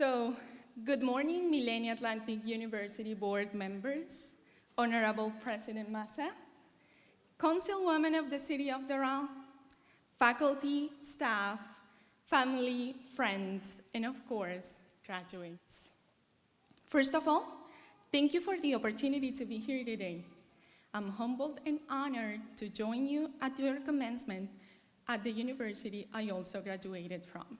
So, good morning, Millennium Atlantic University board members, Honorable President Massa, Councilwoman of the City of Doral, faculty, staff, family, friends, and of course, graduates. First of all, thank you for the opportunity to be here today. I'm humbled and honored to join you at your commencement at the university I also graduated from.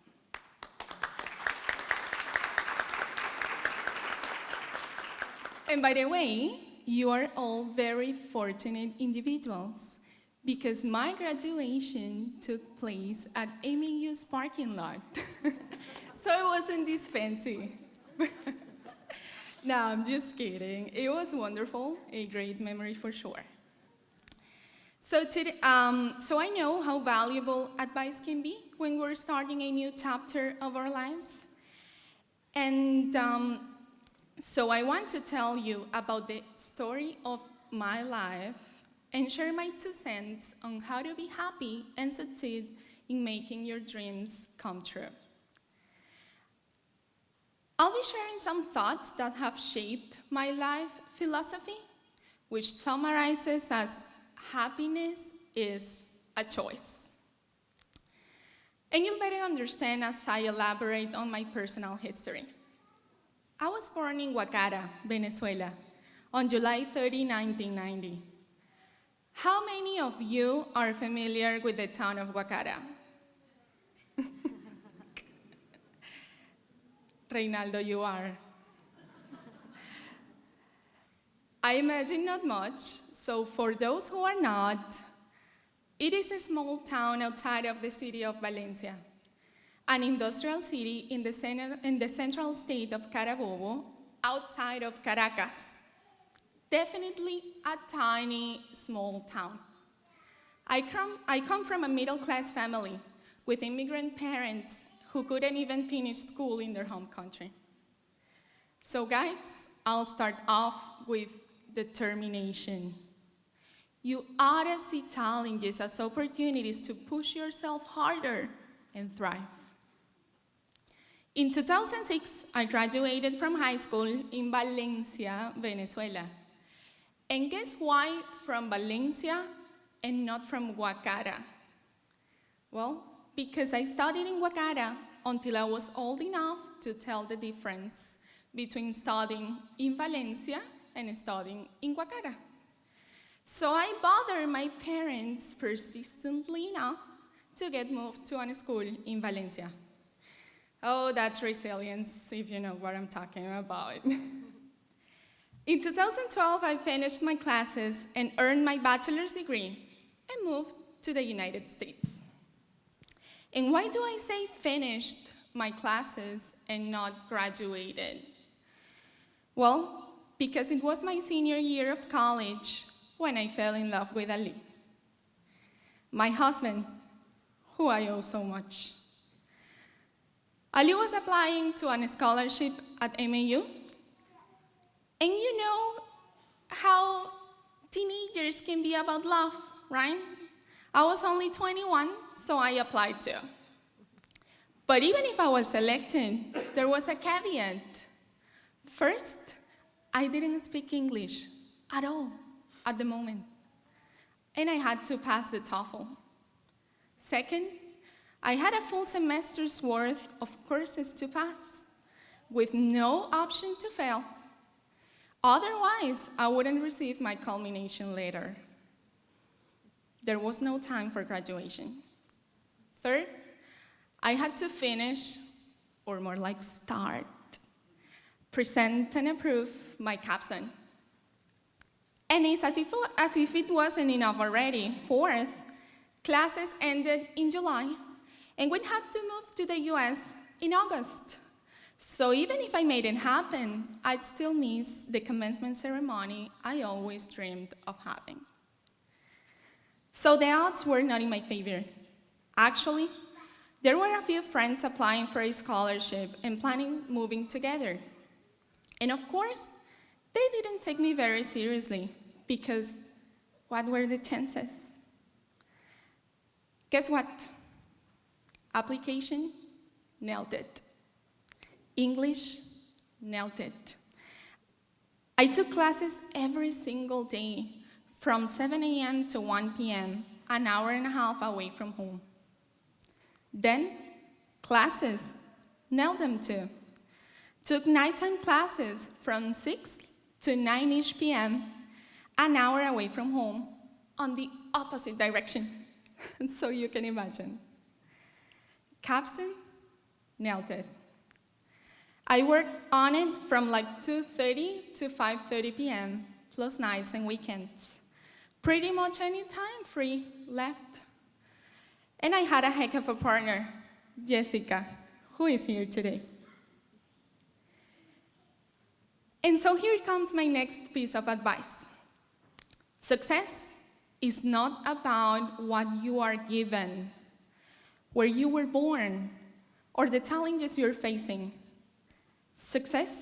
And by the way, you are all very fortunate individuals because my graduation took place at MAU's parking lot. So it wasn't this fancy. No, I'm just kidding. It was wonderful, a great memory for sure. So I know how valuable advice can be when we're starting a new chapter of our lives. And so I want to tell you about the story of my life and share my 2 cents on how to be happy and succeed in making your dreams come true. I'll be sharing some thoughts that have shaped my life philosophy, which summarizes as happiness is a choice. And you'll better understand as I elaborate on my personal history. I was born in Guacara, Venezuela, on July 30, 1990. How many of you are familiar with the town of Guacara? Reynaldo, you are. I imagine not much, so for those who are not, it is a small town outside of the city of Valencia, an industrial city in the central state of Carabobo, outside of Caracas. Definitely a tiny, small town. I come from a middle-class family with immigrant parents who couldn't even finish school in their home country. So guys, I'll start off with determination. You ought to see challenges as opportunities to push yourself harder and thrive. In 2006, I graduated from high school in Valencia, Venezuela. And guess why from Valencia and not from Guacara? Well, because I studied in Guacara until I was old enough to tell the difference between studying in Valencia and studying in Guacara. So I bothered my parents persistently enough to get moved to a school in Valencia. Oh, that's resilience, if you know what I'm talking about. In 2012, I finished my classes and earned my bachelor's degree and moved to the United States. And why do I say finished my classes and not graduated? Well, because it was my senior year of college when I fell in love with Ali, my husband, who I owe so much. Ali was applying to a scholarship at MAU, and you know how teenagers can be about love, right? I was only 21, so I applied too. But even if I was selected, there was a caveat. First, I didn't speak English at all at the moment, and I had to pass the TOEFL. Second, I had a full semester's worth of courses to pass, with no option to fail. Otherwise, I wouldn't receive my culmination letter. There was no time for graduation. Third, I had to finish, or more like start, present and approve my capstone. And it's as if it wasn't enough already. Fourth, classes ended in July, and we had to move to the US in August. So even if I made it happen, I'd still miss the commencement ceremony I always dreamed of having. So the odds were not in my favor. Actually, there were a few friends applying for a scholarship and planning moving together. And of course, they didn't take me very seriously because what were the chances? Guess what? Application, nailed it. English, nailed it. I took classes every single day from 7 a.m. to 1 p.m., an hour and a half away from home. Then, classes, nailed them too. Took nighttime classes from 6 to 9-ish p.m., an hour away from home, on the opposite direction, so you can imagine. Capstone, nailed it. I worked on it from like 2:30 to 5:30 p.m., plus nights and weekends. Pretty much any time free left. And I had a heck of a partner, Jessica, who is here today. And so here comes my next piece of advice. Success is not about what you are given, where you were born, or the challenges you're facing. Success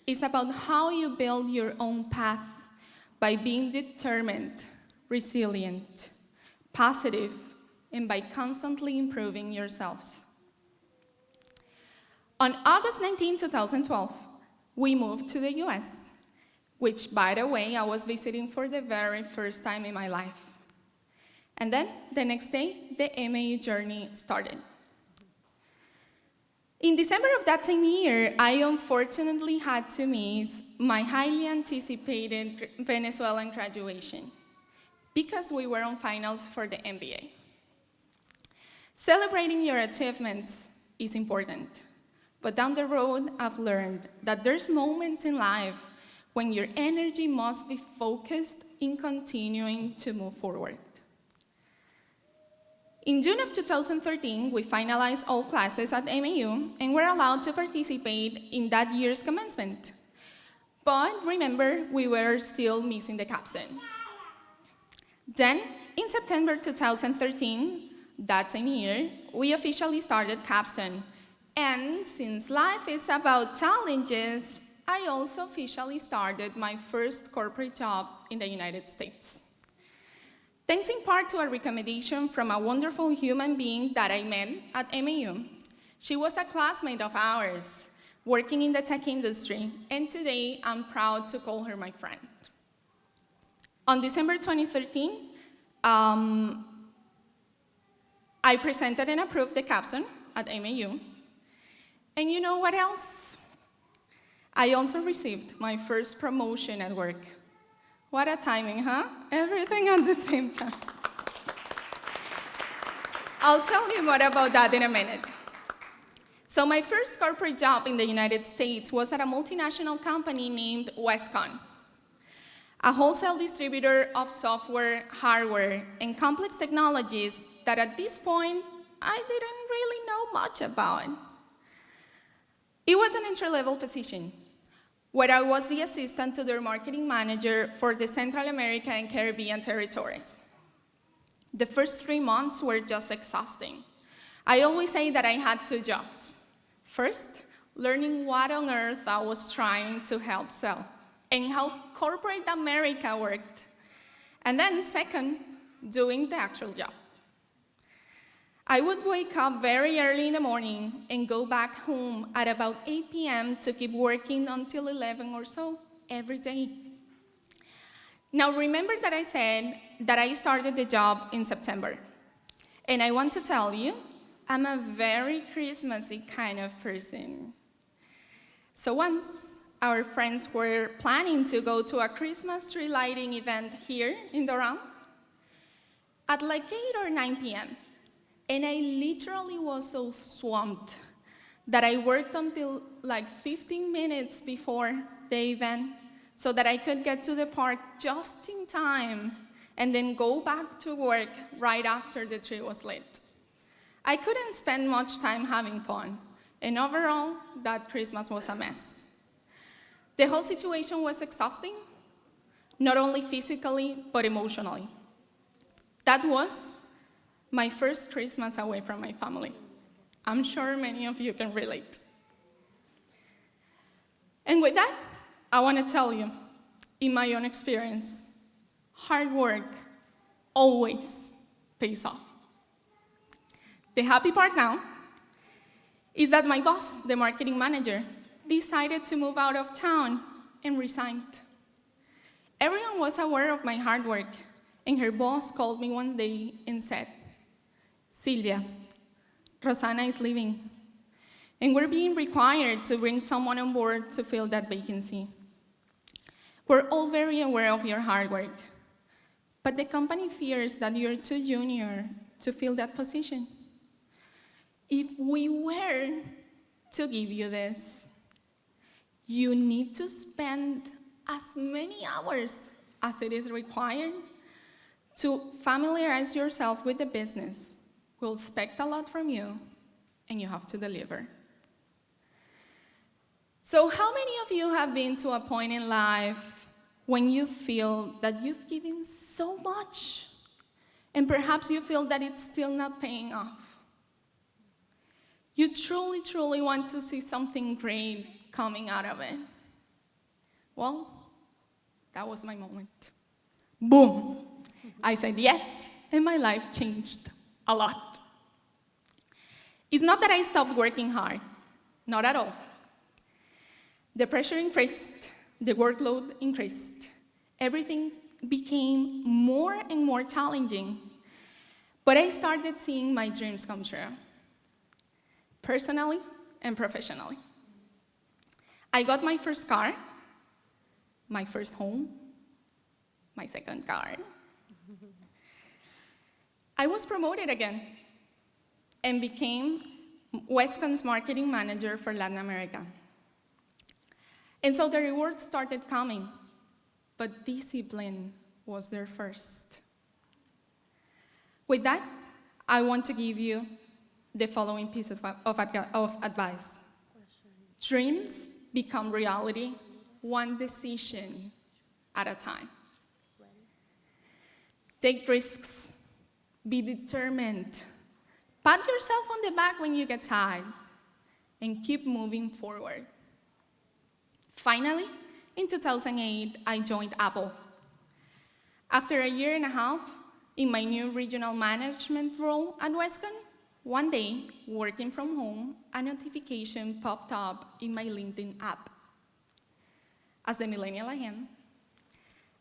is about how you build your own path by being determined, resilient, positive, and by constantly improving yourselves. On August 19, 2012, we moved to the US, which, by the way, I was visiting for the very first time in my life. And then, the next day, the MBA journey started. In December of that same year, I unfortunately had to miss my highly anticipated Venezuelan graduation because we were on finals for the MBA. Celebrating your achievements is important, but down the road, I've learned that there's moments in life when your energy must be focused in continuing to move forward. In June of 2013, we finalized all classes at MAU and were allowed to participate in that year's commencement. But remember, we were still missing the capstone. Then, in September 2013, that same year, we officially started capstone. And since life is about challenges, I also officially started my first corporate job in the United States. Thanks in part to a recommendation from a wonderful human being that I met at MAU. She was a classmate of ours, working in the tech industry, and today I'm proud to call her my friend. On December 2013, I presented and approved the capstone at MAU. And you know what else? I also received my first promotion at work. What a timing, huh? Everything at the same time. I'll tell you more about that in a minute. So my first corporate job in the United States was at a multinational company named Westcon, a wholesale distributor of software, hardware, and complex technologies that at this point, I didn't really know much about. It was an entry-level position, where I was the assistant to their marketing manager for the Central America and Caribbean territories. The first 3 months were just exhausting. I always say that I had 2 jobs. First, learning what on earth I was trying to help sell, and how corporate America worked. And then second, doing the actual job. I would wake up very early in the morning and go back home at about 8 p.m. to keep working until 11 or so every day. Now remember that I said that I started the job in September. And I want to tell you, I'm a very Christmassy kind of person. So once our friends were planning to go to a Christmas tree lighting event here in Durham at like 8 or 9 p.m. And I literally was so swamped that I worked until like 15 minutes before the event so that I could get to the park just in time and then go back to work right after the tree was lit. I couldn't spend much time having fun, and overall, that Christmas was a mess. The whole situation was exhausting, not only physically, but emotionally. That was my first Christmas away from my family. I'm sure many of you can relate. And with that, I want to tell you, in my own experience, hard work always pays off. The happy part now is that my boss, the marketing manager, decided to move out of town and resigned. Everyone was aware of my hard work, and her boss called me one day and said, "Silvia, Rosanna is leaving, and we're being required to bring someone on board to fill that vacancy. We're all very aware of your hard work, but the company fears that you're too junior to fill that position. If we were to give you this, you need to spend as many hours as it is required to familiarize yourself with the business. We'll expect a lot from you, and you have to deliver." So how many of you have been to a point in life when you feel that you've given so much, and perhaps you feel that it's still not paying off? You truly, truly want to see something great coming out of it. Well, that was my moment. Boom! I said yes, and my life changed a lot. It's not that I stopped working hard, not at all. The pressure increased, the workload increased. Everything became more and more challenging, but I started seeing my dreams come true, personally and professionally. I got my first car, my first home, my second car. I was promoted again and became Westcon's marketing manager for Latin America. And so the rewards started coming, but discipline was there first. With that, I want to give you the following pieces of advice. Dreams become reality one decision at a time. Take risks. Be determined. Pat yourself on the back when you get tired, and keep moving forward. Finally, in 2008, I joined Apple. After a year and a half in my new regional management role at Westcon, one day, working from home, a notification popped up in my LinkedIn app. As the millennial I am,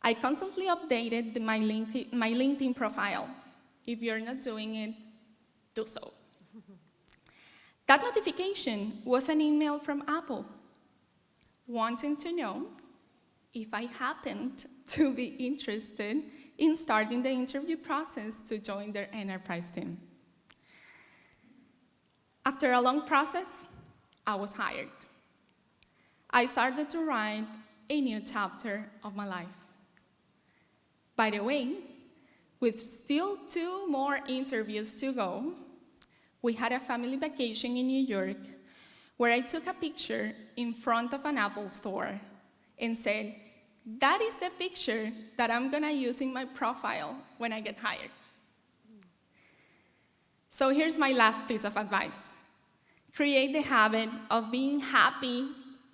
I constantly updated my LinkedIn profile. If you're not doing it, do so. That notification was an email from Apple, wanting to know if I happened to be interested in starting the interview process to join their enterprise team. After a long process, I was hired. I started to write a new chapter of my life. By the way, with still 2 more interviews to go, we had a family vacation in New York where I took a picture in front of an Apple store and said, "That is the picture that I'm gonna use in my profile when I get hired." So here's my last piece of advice. Create the habit of being happy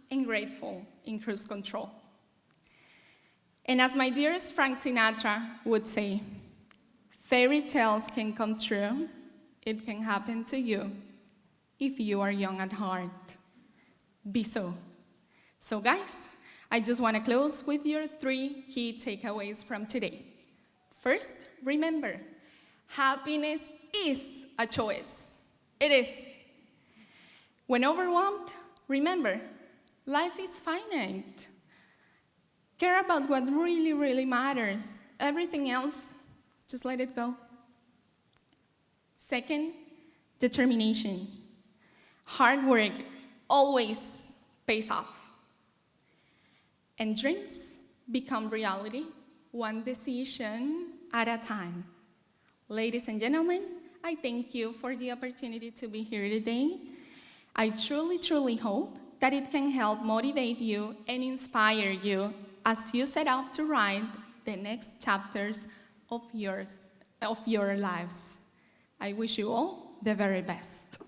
and grateful in cruise control. And as my dearest Frank Sinatra would say, fairy tales can come true. It can happen to you if you are young at heart. Be so. So guys, I just want to close with your 3 key takeaways from today. First, remember, happiness is a choice. It is. When overwhelmed, remember, life is finite. Care about what really, really matters. Everything else, just let it go. Second, determination. Hard work always pays off. And dreams become reality, one decision at a time. Ladies and gentlemen, I thank you for the opportunity to be here today. I truly, truly hope that it can help motivate you and inspire you as you set off to write the next chapters of your lives. I wish you all the very best.